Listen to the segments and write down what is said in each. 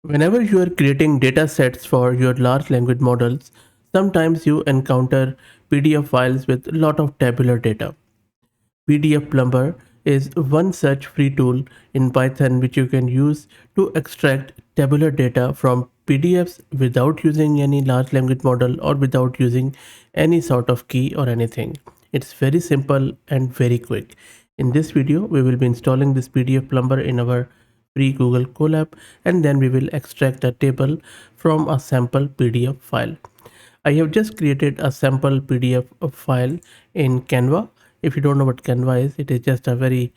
Whenever you are creating data sets for your large language models, sometimes you encounter PDF files with a lot of tabular data. PdfPlumber is one such free tool in Python which you can use to extract tabular data from PDFs without using any large language model or without using any sort of key or anything. It's very simple and very quick. In this video, we will be installing this PdfPlumber in our free Google Colab, and then we will extract a table from a sample PDF file. I have just created a sample PDF file in Canva. If you don't know what Canva is, it is just a very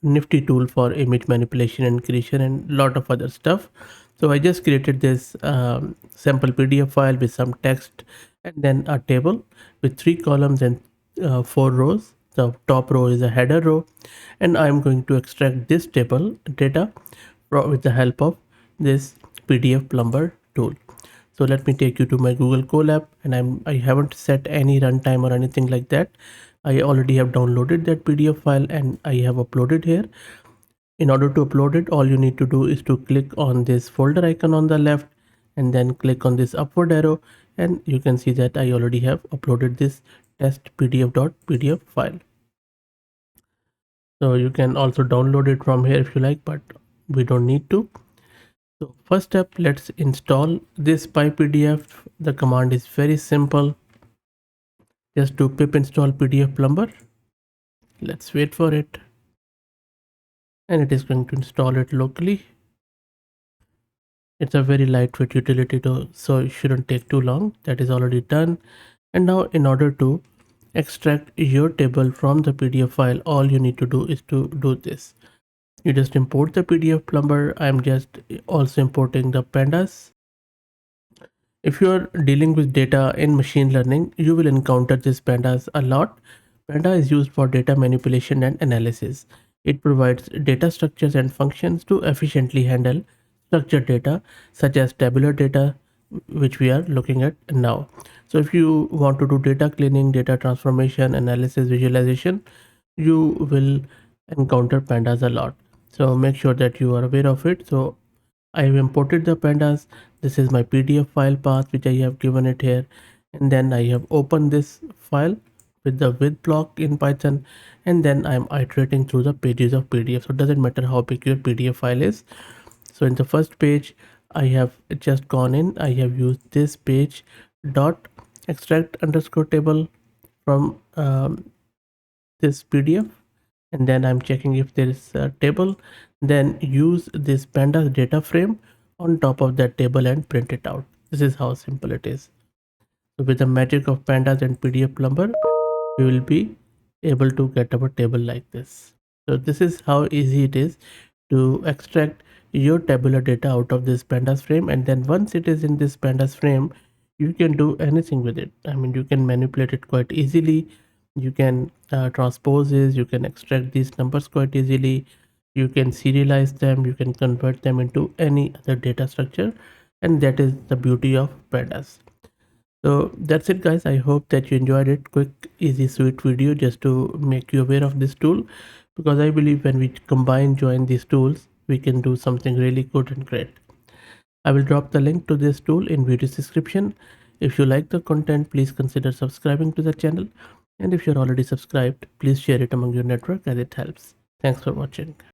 nifty tool for image manipulation and creation and lot of other stuff. So I just created this sample PDF file with some text and then a table with 3 columns and 4 rows. The top row is a header row, and I'm going to extract this table data with the help of this PdfPlumber tool. So let me take you to my Google Colab, and I haven't set any runtime or anything like that. I already have downloaded that PDF file and I have uploaded here. In order to upload it, all you need to do is to click on this folder icon on the left and then click on this upward arrow, and you can see that I already have uploaded this test pdf.pdf file. So you can also download it from here if you like, but we don't need to. So first step, let's install this PyPDF. The command is very simple. Just do pip install PdfPlumber. Let's wait for it. And it is going to install it locally. It's a very lightweight utility though, so it shouldn't take too long. That is already done. And now in order to extract your table from the PDF file, all you need to do is to do this. You just import the PdfPlumber. I'm just also importing the pandas. If you are dealing with data in machine learning, you will encounter this pandas a lot. Panda is used for data manipulation and analysis. It provides data structures and functions to efficiently handle structured data such as tabular data, which we are looking at now. So if you want to do data cleaning, data transformation, analysis, visualization, you will encounter pandas a lot. So make sure that you are aware of it. So I have imported the pandas. This is my PDF file path which I have given it here, and then I have opened this file with the with block in Python, and then I'm iterating through the pages of PDF. So it doesn't matter how big your PDF file is. So in the first page, I have just gone in, I have used this page dot extract underscore table from this PDF, and then I'm checking if there is a table, then use this pandas data frame on top of that table and print it out. This is how simple it is. So with the magic of pandas and PdfPlumber, we will be able to get our table like this. So this is how easy it is to extract your tabular data out of this pandas frame, and then once it is in this pandas frame, you can do anything with it. I mean, you can manipulate it quite easily. You can transpose this, you can extract these numbers quite easily, you can serialize them, you can convert them into any other data structure, and that is the beauty of pandas. So that's it guys, I hope that you enjoyed it. Quick, easy, sweet video just to make you aware of this tool, because I believe when we join these tools, we can do something really good and great. I will drop the link to this tool in video description. If you like the content, please consider subscribing to the channel. And if you're already subscribed, please share it among your network as it helps. Thanks for watching.